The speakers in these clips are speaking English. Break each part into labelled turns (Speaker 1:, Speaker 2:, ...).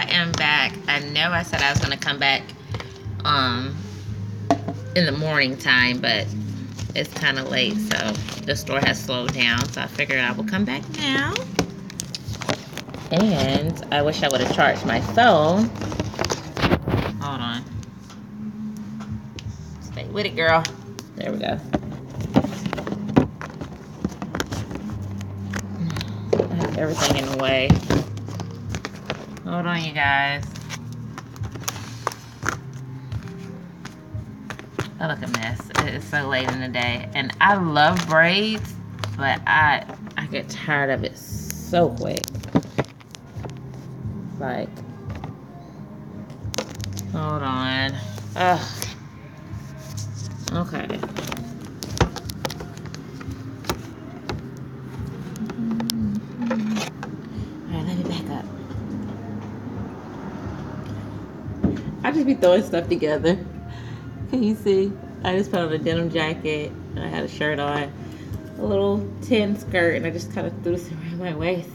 Speaker 1: am back. I know I said I was gonna come back in the morning time, but it's kind of late, so the store has slowed down, so I figured I would come back now. And I wish I would have charged my phone. Hold on. Stay with it, girl. There we go. I have everything in the way. Hold on, you guys. I look a mess. It's so late in the day. And I love braids, but I get tired of it so quick. Like, hold on. Ugh. Okay. Alright, let me back up. I just be throwing stuff together. Can you see? I just put on a denim jacket, and I had a shirt on, a little tin skirt, and I just kind of threw this around my waist.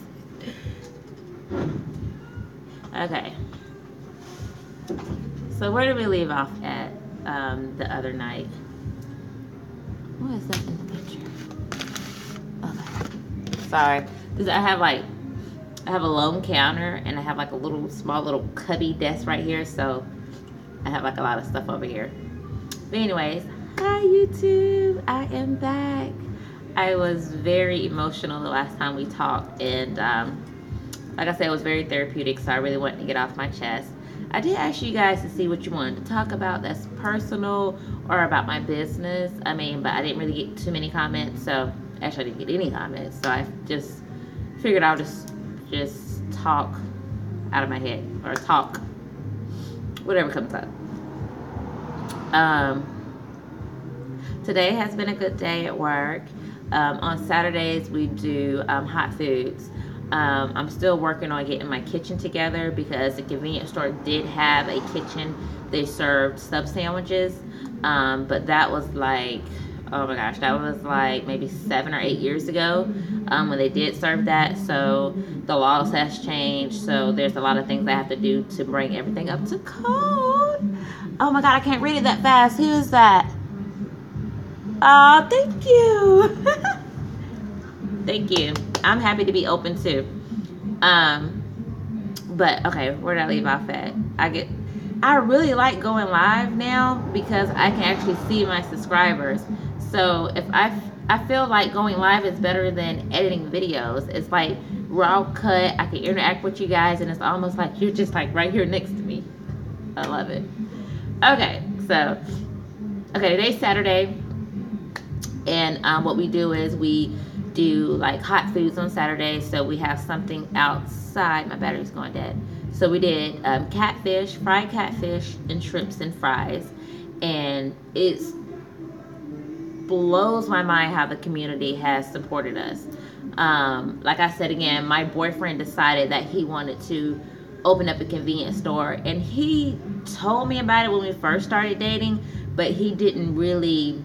Speaker 1: Okay. So where did we leave off at the other night? What is that in the picture? Okay. Sorry. I have a lone counter, and I have like a small little cubby desk right here, so I have like a lot of stuff over here. But anyways, hi YouTube, I am back. I was very emotional the last time we talked, and like I said, it was very therapeutic, so I really wanted to get off my chest. I did ask you guys to see what you wanted to talk about that's personal or about my business. I mean, but I didn't really get too many comments, so actually I didn't get any comments, so I just figured I'll just talk out of my head, or talk whatever comes up. Today has been a good day at work. On Saturdays we do hot foods. I'm still working on getting my kitchen together because the convenience store did have a kitchen. They served sub sandwiches, but that was like, oh my gosh, that was like maybe 7 or 8 years ago when they did serve that. So the laws has changed, so there's a lot of things I have to do to bring everything up to code. Oh my god, I can't read it that fast. Who is that? Oh, thank you. Thank you. I'm happy to be open too. But okay, where did I leave off at? I really like going live now because I can actually see my subscribers. So if I feel like going live is better than editing videos. It's like raw cut. I can interact with you guys, and it's almost like you're just like right here next to me. I love it. Okay, so today's Saturday, and what we do is we do like hot foods on Saturday. So we have something outside. My battery's going dead. So we did catfish, fried catfish, and shrimps and fries, and it blows my mind how the community has supported us. Like I said again, my boyfriend decided that he wanted to open up a convenience store, and he told me about it when we first started dating, but he didn't really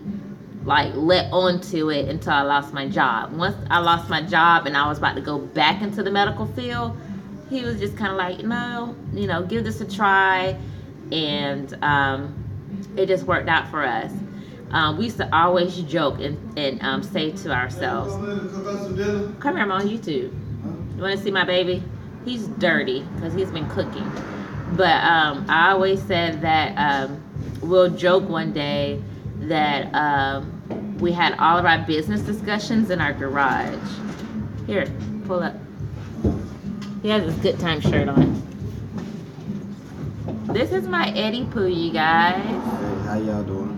Speaker 1: like let on to it until I lost my job. Once I lost my job and I was about to go back into the medical field, he was just kind of like, no, give this a try, and it just worked out for us. We used to always joke and say to ourselves, come here, I'm on YouTube. You want to see my baby? He's dirty because he's been cooking. But I always said that we'll joke one day that we had all of our business discussions in our garage. Here, pull up. He has his Good Time shirt on. This is my Eddie Pooh, you guys.
Speaker 2: Hey, how y'all doing?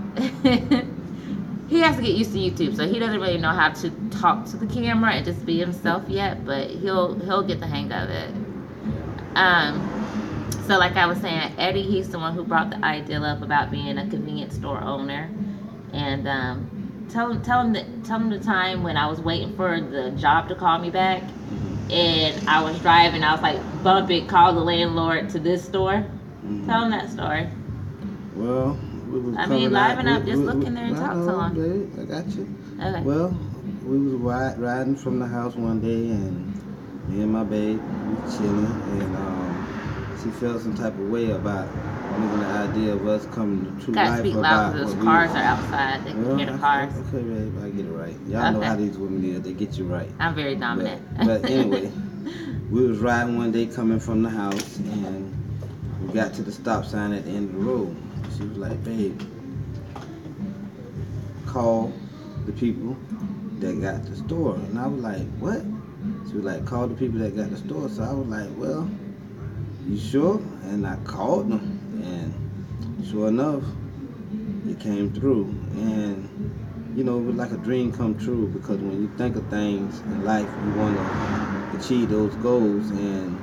Speaker 1: He has to get used to YouTube, so he doesn't really know how to talk to the camera and just be himself yet, but he'll get the hang of it. So like I was saying, Eddie, he's the one who brought the idea up about being a convenience store owner. And tell him the time when I was waiting for the job to call me back, and I was driving, I was like, bump it, call the landlord to this store. Tell him that story.
Speaker 2: Well,
Speaker 1: liven up, just look in there and talk to him.
Speaker 2: Babe, I got you.
Speaker 1: Okay.
Speaker 2: Well, we was riding from the house one day, and me and my babe, we chilling, and she he felt some type of way about maybe the idea of us coming to True
Speaker 1: Gotta
Speaker 2: Life
Speaker 1: speak
Speaker 2: about
Speaker 1: loud because
Speaker 2: what
Speaker 1: those
Speaker 2: we
Speaker 1: cars
Speaker 2: was-
Speaker 1: are outside. They can
Speaker 2: Well,
Speaker 1: hear the cars.
Speaker 2: Okay, babe, I get it right. Y'all know
Speaker 1: Okay.
Speaker 2: how these women is. They get you right.
Speaker 1: I'm very dominant.
Speaker 2: But anyway, we was riding one day coming from the house, and we got to the stop sign at the end of the road. She was like, babe, call the people that got the store. And I was like, what? She was like, call the people that got the store. So I was like, well, you sure? And I called them, and sure enough, it came through. And you know, it was like a dream come true, because when you think of things in life, you want to achieve those goals. And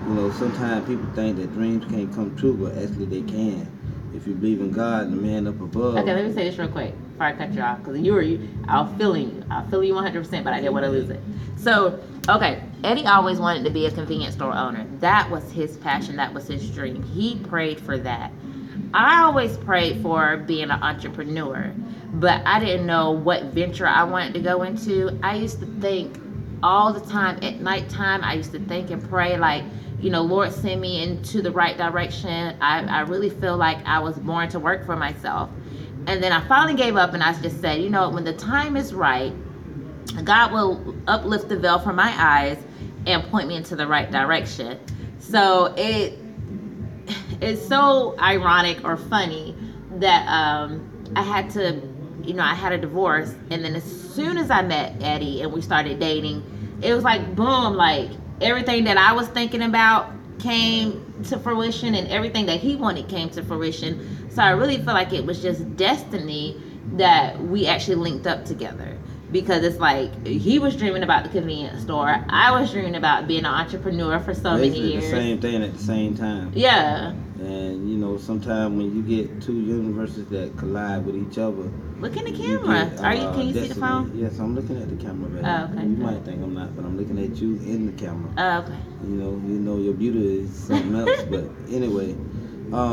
Speaker 2: you know, sometimes people think that dreams can't come true, but actually they can. If you believe in God and the man up above.
Speaker 1: Okay, let me say this real quick before I cut you off, because I'll feel you 100%, but I didn't want to lose it. So, okay, Eddie always wanted to be a convenience store owner. That was his passion. That was his dream. He prayed for that. I always prayed for being an entrepreneur, but I didn't know what venture I wanted to go into. I used to think all the time at nighttime. I used to think and pray like, you know, Lord, send me into the right direction. I really feel like I was born to work for myself. And then I finally gave up, and I just said, you know, when the time is right, God will uplift the veil from my eyes and point me into the right direction. So it's so ironic or funny that I had to, you know, I had a divorce, and then as soon as I met Eddie and we started dating, it was like boom, like everything that I was thinking about came to fruition, and everything that he wanted came to fruition. So I really feel like it was just destiny that we actually linked up together, because it's like he was dreaming about the convenience store, I was dreaming about being an entrepreneur for so many
Speaker 2: Basically
Speaker 1: years.
Speaker 2: the same thing at the same time.
Speaker 1: Yeah.
Speaker 2: And you know, sometimes when you get two universes that collide with each other,
Speaker 1: Look in the
Speaker 2: you
Speaker 1: camera.
Speaker 2: get,
Speaker 1: Can you see the
Speaker 2: destiny.
Speaker 1: phone?
Speaker 2: Yes, I'm looking at the camera, baby.
Speaker 1: Oh, okay.
Speaker 2: You might think I'm not, but I'm looking at you in the camera.
Speaker 1: Oh, okay.
Speaker 2: You know your beauty is something else. But anyway,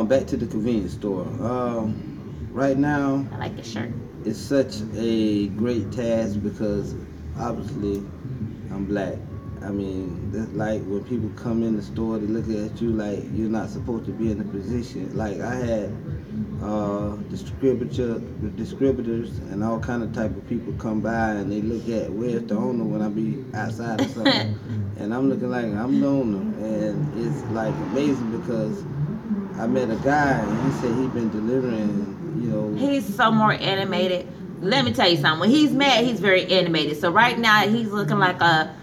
Speaker 2: back to the convenience store. Right now,
Speaker 1: I like the shirt.
Speaker 2: it's such a great task, because obviously I'm black. I mean, that's like when people come in the store, they look at you like you're not supposed to be in a position. Like I had distributors and all kind of type of people come by, and they look at where's the owner when I be outside or something, and I'm looking like I'm the owner, and it's like amazing, because I met a guy and he said he'd been delivering, you know.
Speaker 1: He's so more animated. Let me tell you something. When he's mad, he's very animated. So right now, he's looking like a,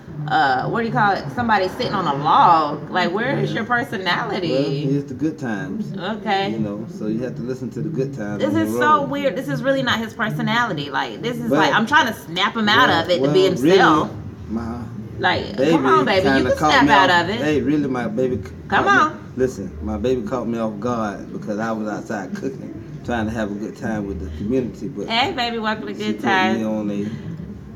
Speaker 1: what do you call it? Somebody sitting on a log. Like, where is your
Speaker 2: Well,
Speaker 1: personality?
Speaker 2: here's the good times.
Speaker 1: Okay.
Speaker 2: You know, so you have to listen to the good times.
Speaker 1: This
Speaker 2: on
Speaker 1: is
Speaker 2: the
Speaker 1: so
Speaker 2: road.
Speaker 1: weird. This is really not his personality. Like, this is
Speaker 2: But-
Speaker 1: like, I'm trying to snap him out of it to be
Speaker 2: Well,
Speaker 1: himself.
Speaker 2: Really, my
Speaker 1: Like,
Speaker 2: baby
Speaker 1: come on, baby. You
Speaker 2: kinda
Speaker 1: can
Speaker 2: caught
Speaker 1: snap
Speaker 2: me
Speaker 1: out
Speaker 2: off-
Speaker 1: of it.
Speaker 2: Hey, really, my baby.
Speaker 1: Come
Speaker 2: caught
Speaker 1: on.
Speaker 2: Me, listen, my baby caught me off guard because I was outside cooking, trying to have a good time with the community. But
Speaker 1: Hey, baby, welcome to
Speaker 2: she
Speaker 1: Good
Speaker 2: put me
Speaker 1: Times.
Speaker 2: on a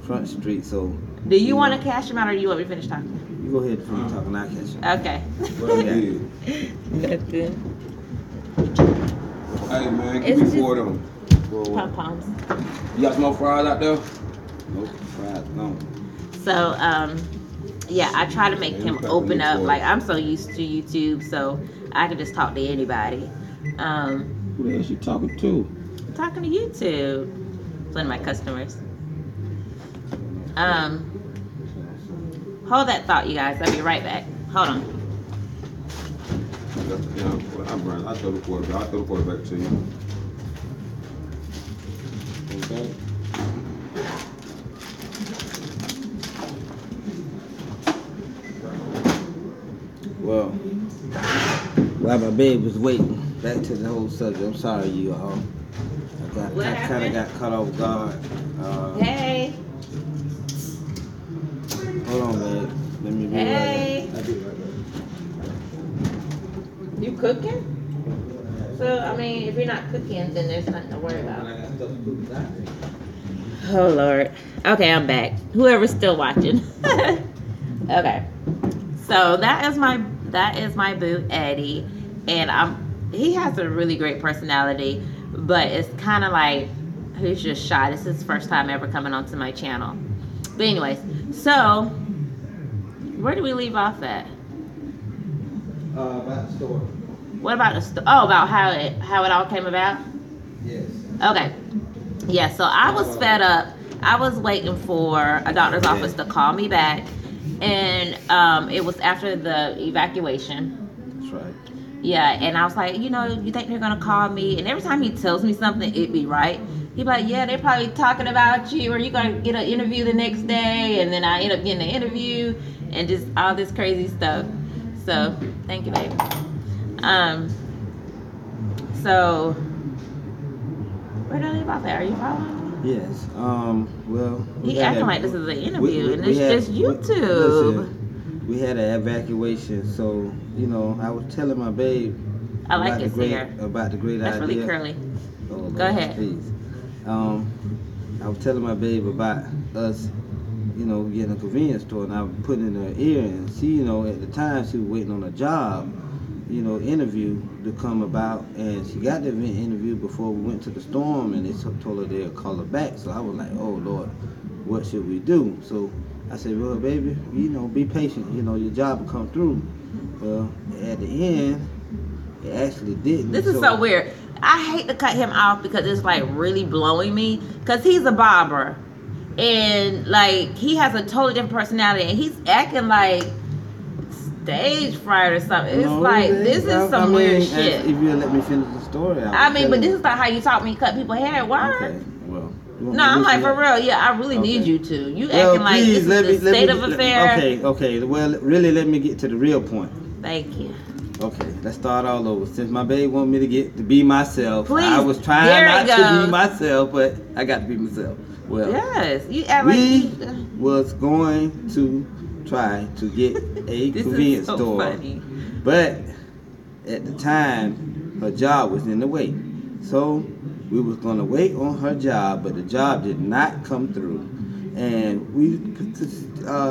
Speaker 2: front street, so.
Speaker 1: Do you want
Speaker 2: know,
Speaker 1: to cash him out, or do you want me to finish talking?
Speaker 2: You go ahead and finish talking. I'll catch you.
Speaker 1: Okay.
Speaker 3: What I did.
Speaker 1: That's good.
Speaker 3: Hey man,
Speaker 1: It's
Speaker 3: give me
Speaker 1: just-
Speaker 3: 4 of them.
Speaker 1: Pom poms.
Speaker 3: You got some fries out there?
Speaker 2: Nope, fries, no.
Speaker 1: So, yeah, I try to make
Speaker 3: Yeah,
Speaker 1: him
Speaker 3: you got
Speaker 1: open
Speaker 3: the
Speaker 1: up.
Speaker 3: new
Speaker 1: Like, I'm so used to YouTube, so I can just talk to anybody.
Speaker 3: Who the hell she talking to?
Speaker 1: I'm talking to YouTube. It's one of my customers. Hold that thought, you guys. I'll be right back. Hold on.
Speaker 3: I'll throw the quarter. I'll throw the quarter back to you. Okay.
Speaker 2: Well, while my babe was waiting, back to the whole subject. I'm sorry, you all.
Speaker 1: What
Speaker 2: I kind
Speaker 1: happened?
Speaker 2: of got caught off guard.
Speaker 1: Hey.
Speaker 2: Hold on, babe. Let me be
Speaker 1: Hey.
Speaker 2: right back. I'll be right back.
Speaker 1: You cooking? So, I mean, if you're not cooking, then there's nothing to worry about. Oh, Lord. Okay, I'm back. Whoever's still watching. Okay. So that is my boo, Eddie. And he has a really great personality, but it's kind of like he's just shy. This is his first time ever coming onto my channel. But anyways, so where do we leave off at?
Speaker 2: About the store.
Speaker 1: What about about how it all came about?
Speaker 2: Yes.
Speaker 1: Okay. Yeah, so I was fed up. I was waiting for a doctor's office to call me back, and it was after the evacuation.
Speaker 2: That's right.
Speaker 1: Yeah, and I was like, you think they're gonna call me? And every time he tells me something, it be right. He be like, yeah, they're probably talking about you, or you gonna get an interview the next day, and then I end up getting an interview, and just all this crazy stuff. So, thank you, baby. So where did I leave off at? Are you following me?
Speaker 2: Yes. Well.
Speaker 1: He acting like this is an interview, and it's just YouTube.
Speaker 2: Listen, we had an evacuation, so I was telling my babe.
Speaker 1: I like his hair.
Speaker 2: About the great
Speaker 1: That's
Speaker 2: idea.
Speaker 1: really curly.
Speaker 2: Oh,
Speaker 1: Go ahead.
Speaker 2: Please. I was telling my babe about us, getting a convenience store, and I was putting in her ear, and she, at the time she was waiting on a job, interview to come about, and she got the event interview before we went to the storm, and they told her they'll call her back. So I was like, oh Lord, what should we do? So I said, well, baby, be patient. Your job will come through. Well, at the end, it actually didn't.
Speaker 1: This is so weird. I hate to cut him off because it's like really blowing me, because he's a barber, and like he has a totally different personality, and he's acting like stage fright or something. It's this is some weird shit.
Speaker 2: If you let me finish the story,
Speaker 1: but this is not how you talk when you cut people's hair. Why?
Speaker 2: Okay, well.
Speaker 1: No, I'm like, for real. Yeah, I really need you to. You acting like this is the state of affair.
Speaker 2: Okay. Well, really, let me get to the real point.
Speaker 1: Thank you.
Speaker 2: Okay, let's start all over. Since my babe wanted me to be myself,
Speaker 1: please,
Speaker 2: I was trying not to be myself, but I got to be myself. Well,
Speaker 1: yes,
Speaker 2: was going to try to get a convenience store,
Speaker 1: funny.
Speaker 2: but at the time her job was in the way, so we was gonna wait on her job, but the job did not come through, and we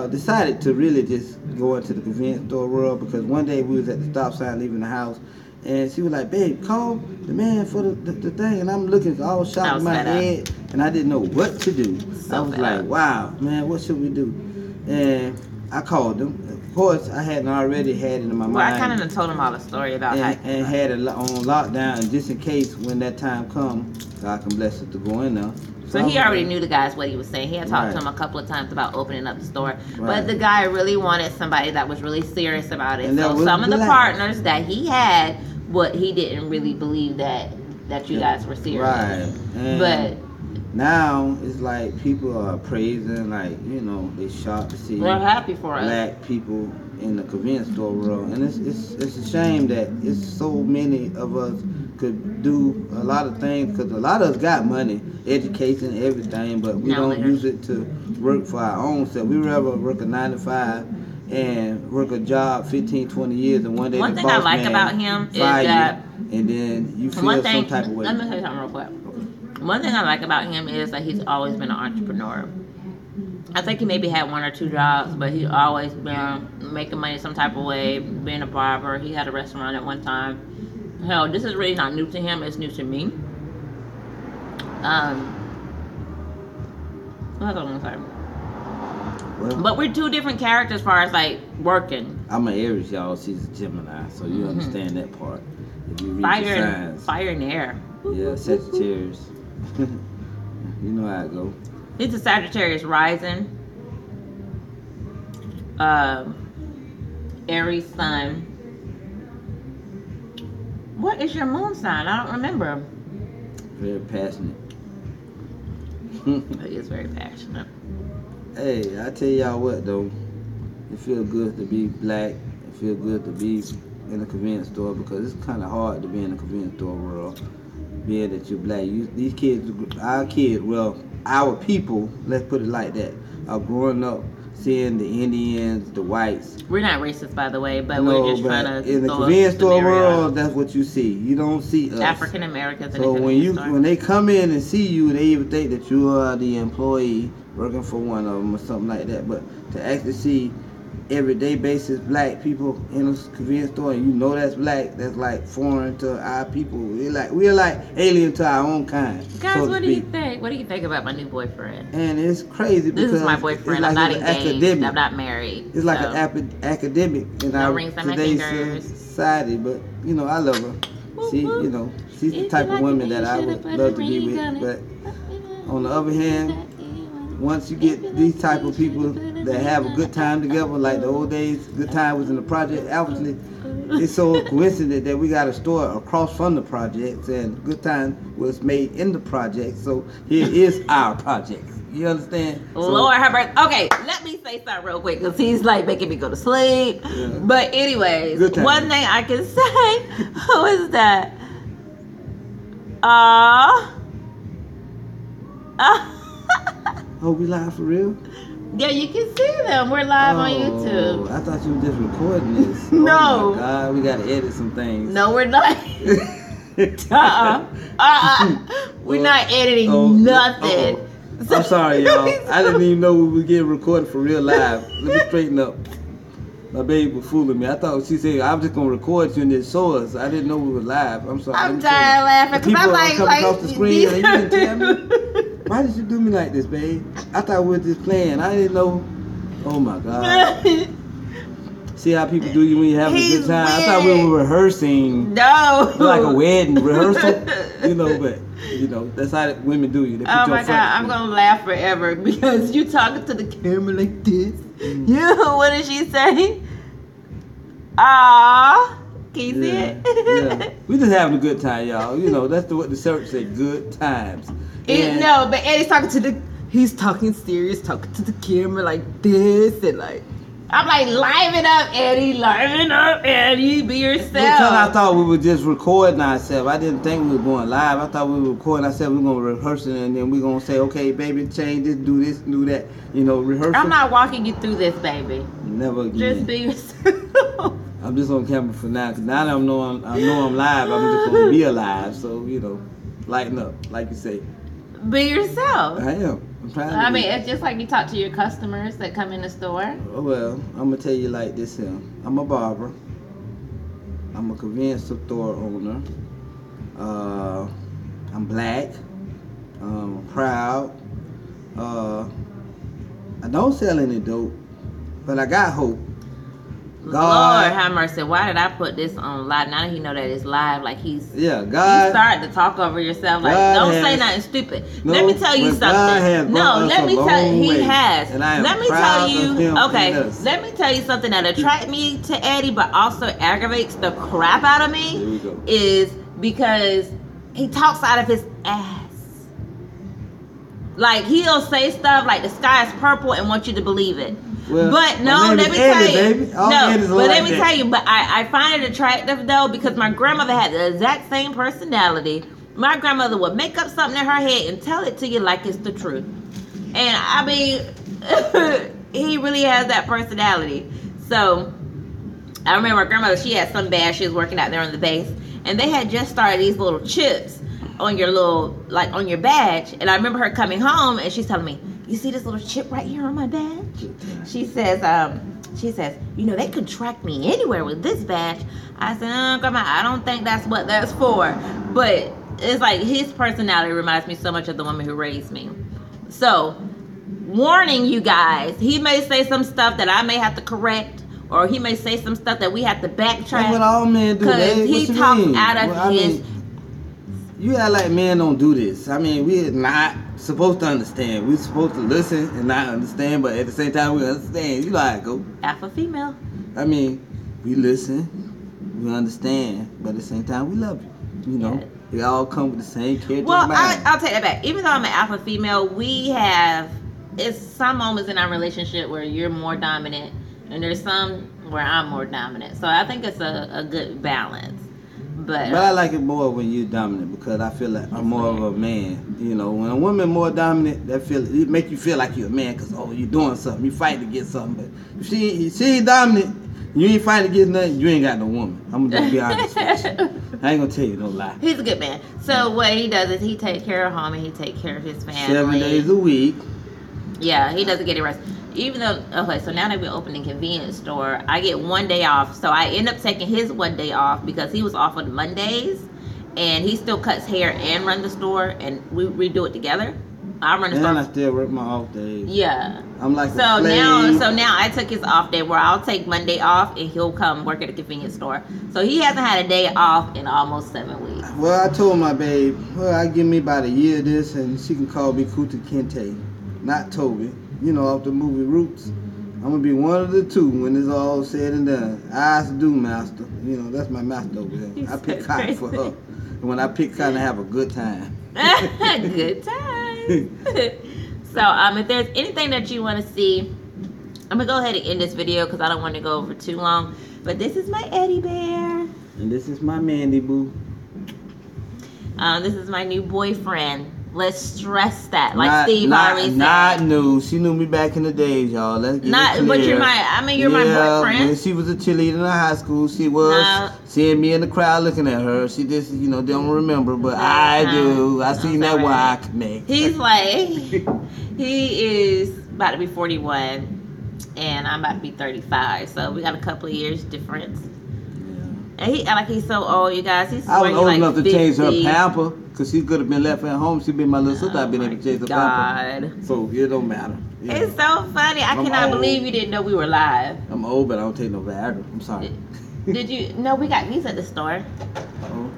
Speaker 2: decided to really just go into the convenience store world, because one day we was at the stop sign leaving the house, and she was like, babe, call the man for the thing, and I'm looking all shocked in my head, and I didn't know what to do. I was like, wow, man, what should we do? And I called them. Of course, I hadn't already had it in my mind.
Speaker 1: Well, I kind of told him all the story about
Speaker 2: and had it on lockdown, and just in case when that time comes, God can bless us to go in there.
Speaker 1: So he already knew the guys what he was saying. He had talked to him a couple of times about opening up the store. But the guy really wanted somebody that was really serious about it. So some of the partners that he had, he didn't really believe that you guys were serious.
Speaker 2: Right.
Speaker 1: But
Speaker 2: now it's like people are praising, like, they shocked to see
Speaker 1: we're happy for
Speaker 2: black people in the convenience store world, and it's a shame that it's so many of us could do a lot of things, because a lot of us got money, education, everything, but we don't use it to work for our own self. We rather work a 9 to 5 and work a job 15, 20 years, and one day
Speaker 1: one
Speaker 2: the
Speaker 1: thing
Speaker 2: boss
Speaker 1: I like about him is that,
Speaker 2: and then you feel some type of way.
Speaker 1: Let me tell you something real quick. One thing I like about him is that he's always been an entrepreneur. I think he maybe had 1 or 2 jobs, but he's always been making money some type of way, being a barber. He had a restaurant at one time. Hell, this is really not new to him. It's new to me. What was I going to say?
Speaker 2: Well,
Speaker 1: but we're 2 different characters as far as, like, working.
Speaker 2: I'm an Aries, y'all. She's a Gemini, so you understand that part. If you read
Speaker 1: Fire,
Speaker 2: the signs.
Speaker 1: Fire and air.
Speaker 2: Yeah, Sagittarius. You know how it go.
Speaker 1: He's a Sagittarius rising. Aries sun. What is your moon sign? I don't remember.
Speaker 2: Very passionate.
Speaker 1: He is very passionate.
Speaker 2: Hey, I tell y'all what though, it feels good to be black. It feels good to be in a convenience store, because it's kind of hard to be in the convenience store world, being that you're black. These kids, our people, let's put it like that, are growing up seeing the Indians, the whites.
Speaker 1: We're not racist, by the way, but we're just trying to.
Speaker 2: In the convenience store world, that's what you see. You don't see us.
Speaker 1: African Americans.
Speaker 2: So when they come in and see you, they even think that you are the employee working for one of them or something like that. But to actually see everyday basis black people in a convenience store, and you know that's black, that's like foreign to our people. We're like alien to our own kind.
Speaker 1: Guys,
Speaker 2: so
Speaker 1: what do you think? What do you think about my new boyfriend?
Speaker 2: And it's crazy because
Speaker 1: This is my boyfriend.
Speaker 2: it's
Speaker 1: I'm
Speaker 2: like
Speaker 1: not engaged.
Speaker 2: academic.
Speaker 1: I'm not married.
Speaker 2: It's like
Speaker 1: so.
Speaker 2: an academic in
Speaker 1: No
Speaker 2: our
Speaker 1: rings on my
Speaker 2: today's
Speaker 1: fingers.
Speaker 2: society. But you know, I love her.
Speaker 1: Whoop,
Speaker 2: She,
Speaker 1: whoop.
Speaker 2: you know, she's the
Speaker 1: If
Speaker 2: type
Speaker 1: you
Speaker 2: of
Speaker 1: like
Speaker 2: woman
Speaker 1: it,
Speaker 2: that
Speaker 1: you
Speaker 2: I
Speaker 1: shoulda
Speaker 2: would
Speaker 1: put a
Speaker 2: love to be
Speaker 1: ring
Speaker 2: with.
Speaker 1: on it.
Speaker 2: But on the other hand, once you get these type of people that have a good time together, like the old days, good time was in the project. Obviously, it's so coincident that we got a store across from the projects, and good time was made in the project. So here is our project. You understand? So,
Speaker 1: Lord have mercy. Okay, let me say something real quick because he's like making me go to sleep.
Speaker 2: Yeah.
Speaker 1: But anyways,
Speaker 2: Good time.
Speaker 1: one thing I can say was that
Speaker 2: oh, we live for real?
Speaker 1: yeah, you can see them. We're live on
Speaker 2: Oh,
Speaker 1: YouTube.
Speaker 2: I thought you were just recording this.
Speaker 1: No.
Speaker 2: Oh my God, we gotta edit some things.
Speaker 1: No, we're not. We're not editing
Speaker 2: Oh,
Speaker 1: nothing.
Speaker 2: uh-oh. I'm sorry, y'all. I didn't even know we were getting recorded for real live. Let me straighten up. My baby was fooling me. I thought she said I was just gonna record you and then show us. I didn't know we were live. I'm sorry.
Speaker 1: I'm
Speaker 2: Let me
Speaker 1: tired of laughing
Speaker 2: show you.
Speaker 1: because I'm
Speaker 2: People
Speaker 1: like,
Speaker 2: come across the screen and you didn't tell me. Why did you do me like this, babe? I thought we were just playing. I didn't know. Oh my God. See how people do you when you're having a
Speaker 1: He's
Speaker 2: good time? I thought we
Speaker 1: weird.
Speaker 2: were rehearsing.
Speaker 1: No.
Speaker 2: Like a wedding rehearsal. You know, but you know, that's how women do you. They put
Speaker 1: Oh
Speaker 2: you
Speaker 1: my
Speaker 2: on
Speaker 1: God, I'm
Speaker 2: front.
Speaker 1: gonna laugh forever because you talking to the camera like this.
Speaker 2: Mm.
Speaker 1: Yeah, what did she say? Ah, can you see
Speaker 2: Yeah,
Speaker 1: it?
Speaker 2: yeah. We just having a good time, y'all. You know, that's what the church said, good times. And
Speaker 1: No, but Eddie's talking to he's talking serious, talking to the camera like this and like. I'm like, liven up, Eddie, liven up, Eddie, be yourself.
Speaker 2: because I thought we were just recording ourselves. I didn't think we were going live. I thought we were recording ourselves. We were going to rehearse it, and then we're going to say, okay, baby, change this, do that. You know, rehearsal.
Speaker 1: I'm not walking you through this, baby.
Speaker 2: Never again.
Speaker 1: Just be yourself.
Speaker 2: I'm just on camera for now, because now that I know I'm live, I'm just going to be alive. So, you know, lighten up, like you say.
Speaker 1: Be yourself.
Speaker 2: I am. I'm trying to
Speaker 1: I
Speaker 2: be.
Speaker 1: mean, it's just like you talk to your customers that come in the store.
Speaker 2: Oh, well, I'm going to tell you like this here. I'm a barber. I'm a convenience store owner. I'm black. Proud. I don't sell any dope, but I got hope.
Speaker 1: Lord have mercy. Why did I put this on live? Now that he know that it's live, like he's
Speaker 2: Yeah,
Speaker 1: you
Speaker 2: God.
Speaker 1: starting to talk over yourself. Like,
Speaker 2: God
Speaker 1: don't say
Speaker 2: has-
Speaker 1: nothing stupid.
Speaker 2: No,
Speaker 1: Let me tell you
Speaker 2: but God has
Speaker 1: something.
Speaker 2: brought
Speaker 1: No,
Speaker 2: us
Speaker 1: let
Speaker 2: a
Speaker 1: me tell
Speaker 2: long
Speaker 1: he
Speaker 2: way,
Speaker 1: has.
Speaker 2: and I am
Speaker 1: Let me
Speaker 2: proud
Speaker 1: tell
Speaker 2: of
Speaker 1: you.
Speaker 2: him
Speaker 1: Okay,
Speaker 2: and us.
Speaker 1: let me tell you something that attracts me to Eddie, but also aggravates the crap out of
Speaker 2: Here
Speaker 1: me.
Speaker 2: we go.
Speaker 1: Is because he talks out of his ass. Like, he'll say stuff like the sky is purple and want you to believe it.
Speaker 2: Well,
Speaker 1: But
Speaker 2: my
Speaker 1: no,
Speaker 2: name
Speaker 1: let
Speaker 2: is
Speaker 1: me
Speaker 2: Eddie,
Speaker 1: tell you.
Speaker 2: baby. All
Speaker 1: No,
Speaker 2: Eddies are
Speaker 1: but
Speaker 2: like
Speaker 1: let me
Speaker 2: that.
Speaker 1: tell you, but I find it attractive though because my grandmother had the exact same personality. My grandmother would make up something in her head and tell it to you like it's the truth. And I mean, he really has that personality. So I remember my grandmother, she had some bad, she was working out there on the base, and they had just started these little chips on your little, like on your badge. And I remember her coming home and she's telling me, you see this little chip right here on my badge? She says, you know, they could track me anywhere with this badge. I said, Grandma, I don't think that's what that's for. But it's like his personality reminds me so much of the woman who raised me. So, warning you guys, he may say some stuff that I may have to correct, or he may say some stuff that we have to
Speaker 2: That's what
Speaker 1: backtrack.
Speaker 2: all men do.
Speaker 1: Because
Speaker 2: What
Speaker 1: he
Speaker 2: you
Speaker 1: talks
Speaker 2: mean?
Speaker 1: out of
Speaker 2: Well, I
Speaker 1: his...
Speaker 2: mean, you act like men don't do this. I mean, we're not supposed to understand. We're supposed to listen and not understand, but at the same time, we understand. You know how it go.
Speaker 1: Alpha female.
Speaker 2: I mean, we listen, we understand, but at the same time, we love you. You know,
Speaker 1: Yeah.
Speaker 2: we all come with the same character.
Speaker 1: Well,
Speaker 2: mind.
Speaker 1: I'll take that back. Even though I'm an alpha female, we have, it's some moments in our relationship where you're more dominant, and there's some where I'm more dominant. So I think it's a good balance. But
Speaker 2: I like it more when you're dominant because I feel like I'm more of a man. You know, when a woman more dominant, it make you feel like you're a man because you're doing something, you fight to get something. But if she ain't dominant, you ain't fighting to get nothing, you ain't got no woman. I'm gonna just be honest with you. I ain't gonna tell you no lie.
Speaker 1: he's a good man. So what he does is he takes care of home and he takes care of his family.
Speaker 2: 7 days a week.
Speaker 1: Yeah, he doesn't get any rest. even though, okay, so now that we're opening convenience store, I get 1 day off. So I end up taking his 1 day off because he was off on Mondays, and he still cuts hair and run the store, and we do it together. I run the
Speaker 2: And
Speaker 1: store.
Speaker 2: I still work my off days.
Speaker 1: Yeah.
Speaker 2: I'm like
Speaker 1: So
Speaker 2: a slave.
Speaker 1: now I took his off day where I'll take Monday off and he'll come work at a convenience store. So he hasn't had a day off in almost 7 weeks.
Speaker 2: Well, I told my babe, well, I give me about a year of this, and she can call me Kuta Kente, not Toby. You know, off the movie Roots. I'm gonna be one of the two when it's all said and done. I do, master. You know, that's my master over there. I pick cotton for her, and when I pick cotton, I have a good time.
Speaker 1: Good time. So if there's anything that you want to see, I'm gonna go ahead and end this video because I don't want to go over too long. But this is my Eddie Bear.
Speaker 2: And this is my Mandy Boo.
Speaker 1: This is my new boyfriend. Let's stress that,
Speaker 2: Steve
Speaker 1: already said.
Speaker 2: Not new. She knew me back in the days, y'all. Let's get it clear.
Speaker 1: But you're my boyfriend.
Speaker 2: When she was a cheerleader in high school, she was seeing me in the crowd looking at her. She just, don't remember, but I do. I seen that why I connect.
Speaker 1: He's like, he is about to be 41, and I'm about to be 35. So we got a couple of years difference. And he's so old, you guys.
Speaker 2: I was old enough to change her pamper, because she could have been left at home. She'd been my little sister. I've been able to change her pamper. So it don't matter.
Speaker 1: It's so funny. I cannot believe you didn't know we were live.
Speaker 2: I'm old, but I don't take no Viagra. I'm sorry.
Speaker 1: Did you? No, we got these at the store.
Speaker 2: Oh,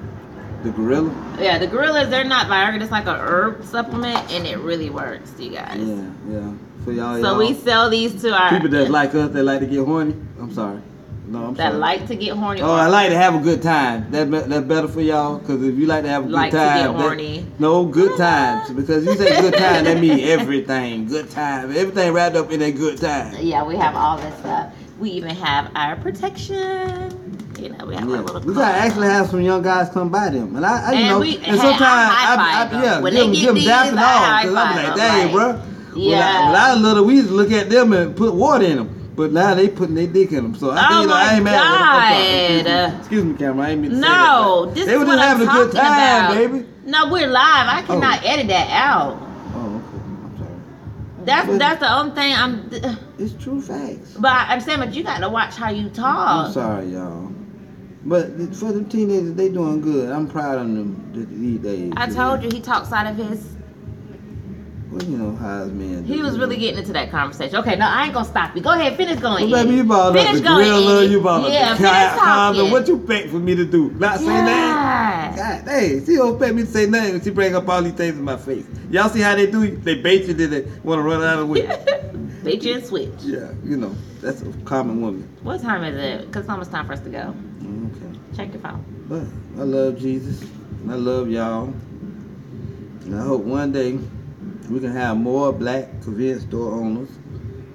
Speaker 2: the Gorilla?
Speaker 1: Yeah, the Gorillas, they're not Viagra. It's like a herb supplement, and it really works, you guys.
Speaker 2: Yeah. For y'all,
Speaker 1: so we sell these to our
Speaker 2: people that like us, that like to get horny. I'm sorry. No, I'm sorry.
Speaker 1: That like to get horny.
Speaker 2: Oh, I like to have a good time. That's better for y'all, because if you like to have a good time,
Speaker 1: to get horny.
Speaker 2: No, good times. Because you say good time, that means everything. Good time. Everything wrapped up in a good time.
Speaker 1: Yeah, we have all this stuff. We even have our protection. We have our little.
Speaker 2: We gotta actually have some young guys come by them, and and sometimes
Speaker 1: when
Speaker 2: give them
Speaker 1: these,
Speaker 2: dap and all, because I'm like, dang, bro.
Speaker 1: Yeah.
Speaker 2: When I was little, we used to look at them and put water in them. But now they putting their dick in them, so I think I ain't mad. Excuse me, camera. I ain't mean to say that.
Speaker 1: This
Speaker 2: they were
Speaker 1: is
Speaker 2: just
Speaker 1: what
Speaker 2: having
Speaker 1: I'm
Speaker 2: a good time,
Speaker 1: about.
Speaker 2: baby.
Speaker 1: No, we're live. I cannot edit that out.
Speaker 2: Oh, okay. I'm sorry.
Speaker 1: That's the only thing
Speaker 2: It's true facts.
Speaker 1: But I understand, but you got to watch how you talk.
Speaker 2: I'm sorry, y'all. But for them teenagers, they doing good. I'm proud of them these days.
Speaker 1: I told you he talks out of his.
Speaker 2: Well, you know how his man.
Speaker 1: He was really getting into that conversation. Okay, no, I ain't gonna stop you. Go ahead, finish going.
Speaker 2: Well, baby, you brought up the Gorilla. You brought up the condom. What you expect for me to do? Not say nothing? God dang, she don't expect me to say nothing when she bring up all these things in my face. Y'all see how they do? They bait you, then they want to run out of the way.
Speaker 1: Bait you and switch.
Speaker 2: Yeah, that's a common woman.
Speaker 1: What time is it? Because it's almost time for us to go.
Speaker 2: Okay.
Speaker 1: Check your phone.
Speaker 2: But I love Jesus. And I love y'all. And I hope one day we can have more black convenience store owners,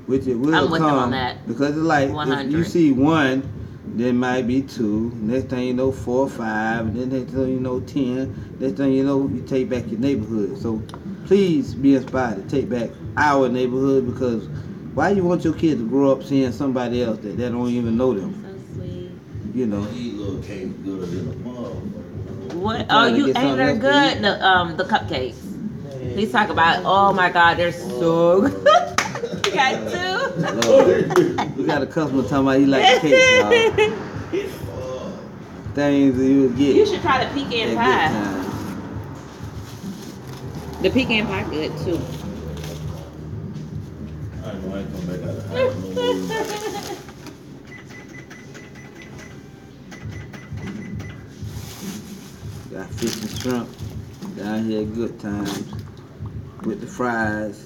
Speaker 2: which it will
Speaker 1: I'm with them
Speaker 2: come
Speaker 1: on that.
Speaker 2: because it's like
Speaker 1: 100.
Speaker 2: if you see one, there might be two. Next thing you know, 4 or 5. And then next thing you know, 10. Next thing you know, you take back your neighborhood. So please be inspired to take back our neighborhood, because why you want your kids to grow up seeing somebody else that don't even know them?
Speaker 1: So sweet.
Speaker 2: You know.
Speaker 4: These little cakes gooder than a mother.
Speaker 1: What? Oh, you ain't they're good. The cupcakes. He's talking about. Oh my God, they're so good. You got two.
Speaker 2: We got a customer talking about he like cakes, y'all. Things that you would get.
Speaker 1: You should try the pecan pie. The pecan pie good too.
Speaker 4: I know I ain't come back out of the house no more.
Speaker 2: Got fish and shrimp down here at Good Times with the fries.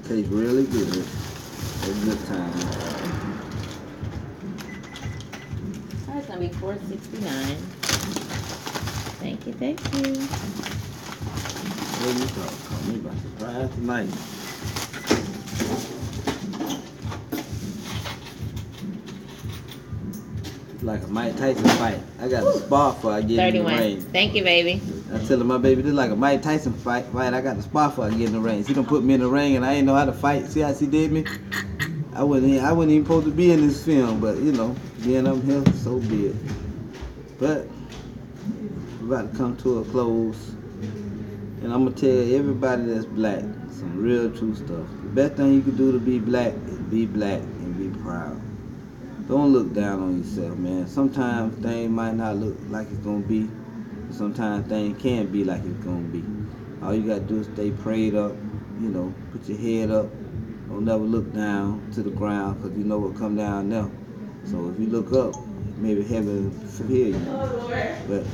Speaker 2: Tastes really good at Good Times.
Speaker 1: It's gonna be $4.69. Thank you.
Speaker 2: What you talking? Caught me by surprise tonight. It's like a Mike Tyson fight. I got a spar for I get in the ring.
Speaker 1: Thank you, baby.
Speaker 2: I tell my baby, this is like a Mike Tyson fight. I got the spar for I get in the ring. She done put me in the ring and I ain't know how to fight. See how she did me? I wasn't even supposed to be in this film, but being up here, so be it. But we're about to come to a close. And I'm gonna tell everybody that's black, some real true stuff. The best thing you can do to be black is be black and be proud. Don't look down on yourself, man. Sometimes things might not look like it's gonna be, but sometimes things can be like it's gonna be. All you gotta do is stay prayed up, you know, put your head up. Don't never look down to the ground, because you know what come down there. So if you look up, maybe heaven will hear you. But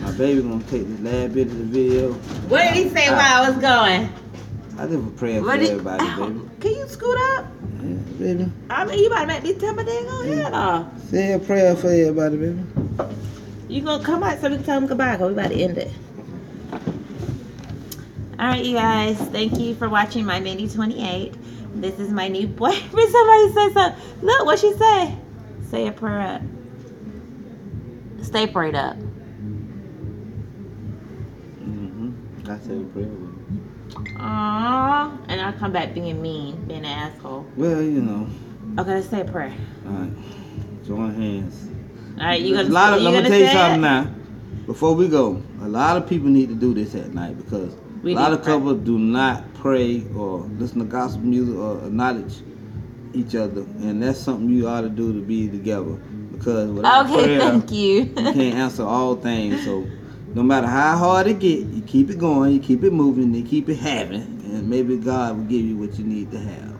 Speaker 2: my baby gonna take this last bit of the video.
Speaker 1: What did he say while I was going?
Speaker 2: I live a prayer for everybody, baby.
Speaker 1: Can you scoot up?
Speaker 2: Yeah, baby.
Speaker 1: I mean, you about to make me tell my dang on head off.
Speaker 2: Say a prayer for everybody, baby.
Speaker 1: You gonna come out so we can tell them goodbye, because we about to end it. Alright, you guys. Thank you for watching my Mini 28. This is my new boyfriend. Somebody said something. Look, what she say? Say a prayer up. Stay prayed up.
Speaker 2: I said a prayer with you.
Speaker 1: Aww. And I'll come back being mean, being an asshole.
Speaker 2: Well, you know.
Speaker 1: Okay, let's say a prayer.
Speaker 2: Alright. Join hands.
Speaker 1: Alright, you gonna
Speaker 2: I'm gonna tell you
Speaker 1: say
Speaker 2: something
Speaker 1: it?
Speaker 2: now. Before we go, a lot of people need to do this at night, because a lot of couples do not pray or listen to gospel music or acknowledge each other, and that's something you ought to do to be together. Because without prayer,
Speaker 1: thank you.
Speaker 2: you can't answer all things. So no matter how hard it get, you keep it going, you keep it moving, you keep it having, and maybe God will give you what you need to have.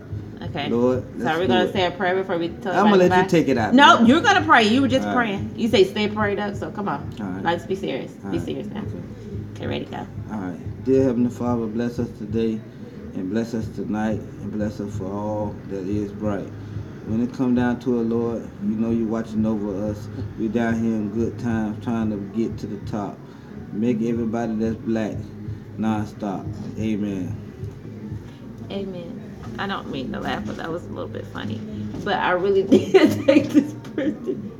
Speaker 1: Okay.
Speaker 2: Lord,
Speaker 1: so are we gonna say a prayer before we tell
Speaker 2: I'm gonna let you take it out.
Speaker 1: No, you're gonna pray. You were just
Speaker 2: All right.
Speaker 1: praying. You say stay prayed up, so come on.
Speaker 2: All right.
Speaker 1: Let's be serious.
Speaker 2: All
Speaker 1: Be
Speaker 2: right.
Speaker 1: serious now.
Speaker 2: Okay.
Speaker 1: Okay, ready, go.
Speaker 2: All right. Dear Heavenly Father, bless us today and bless us tonight and bless us for all that is bright. When it come down to it, Lord, you know you're watching over us. We're down here in good times trying to get to the top. Make everybody that's black non-stop. Amen.
Speaker 1: Amen. I don't mean to laugh, but that was a little bit funny. But I really did take this person.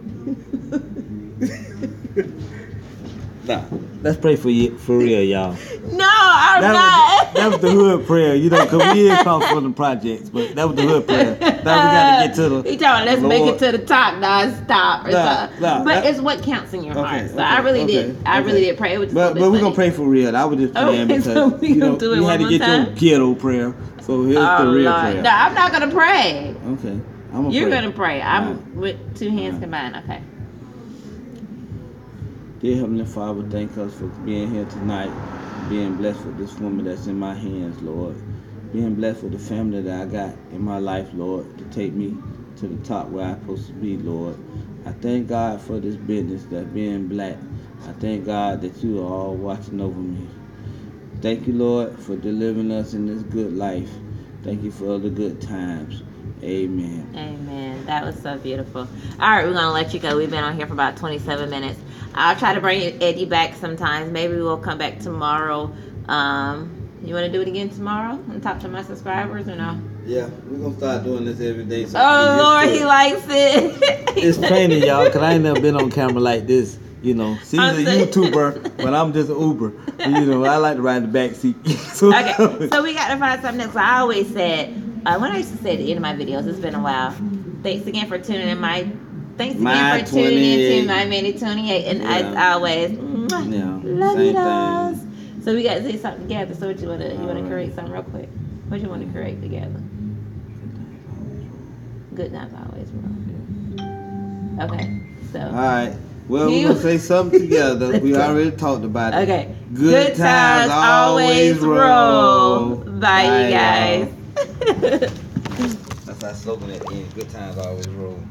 Speaker 2: Nah, let's pray for you, for real, y'all.
Speaker 1: No, I'm not.
Speaker 2: That was the hood prayer, you know, because we didn't come from the projects, but that was the hood prayer. Now we got to get to the.
Speaker 1: He talking, let's make it to the top, non-stop. Or something.
Speaker 2: Nah,
Speaker 1: but it's what counts in your heart. So I really did. I really did pray. It was
Speaker 2: but we're going to pray for real. I was just praying because
Speaker 1: so we
Speaker 2: you know,
Speaker 1: gonna do it
Speaker 2: we had
Speaker 1: one
Speaker 2: to get
Speaker 1: more
Speaker 2: your
Speaker 1: time?
Speaker 2: ghetto prayer. So here's the real
Speaker 1: Lord.
Speaker 2: prayer.
Speaker 1: No, I'm not going to pray.
Speaker 2: Okay. I'm gonna
Speaker 1: You're
Speaker 2: pray.
Speaker 1: going to pray. I'm
Speaker 2: Alright.
Speaker 1: with two hands
Speaker 2: Alright.
Speaker 1: combined. Okay.
Speaker 2: Dear Heavenly Father, thank us for being here tonight, being blessed with this woman that's in my hands, Lord. Being blessed with the family that I got in my life, Lord, to take me to the top where I'm supposed to be, Lord. I thank God for this business that's being black. I thank God that you are all watching over me. Thank you, Lord, for delivering us in this good life. Thank you for the good times. Amen.
Speaker 1: Amen. That was so beautiful. All right, we're going to let you go. We've been on here for about 27 minutes. I'll try to bring Eddie back sometimes. Maybe we'll come back tomorrow. You want to do it again tomorrow and talk to my subscribers or no?
Speaker 2: Yeah, we're going to start doing this every day. So
Speaker 1: Oh, Lord, he likes it.
Speaker 2: It's training, y'all, because I ain't never been on camera like this. You know, she's a YouTuber, but I'm just an Uber. And, you know, I like to ride in the back seat.
Speaker 1: Okay, so we got to find something else. I always said, when I used to say at the end of my videos, it's been a while. Thanks again for tuning in. Thanks again for tuning in to my Mini 28. And as always, love you guys. So we got to say something together. So what you want to create something real quick? What you want to create together? Good times always roll. Okay, so.
Speaker 2: All right. Well, we're going to say something together. We already talked about it.
Speaker 1: Okay.
Speaker 2: Good times always roll.
Speaker 1: Bye, you guys.
Speaker 2: That's our slogan at the end. Good times always roll.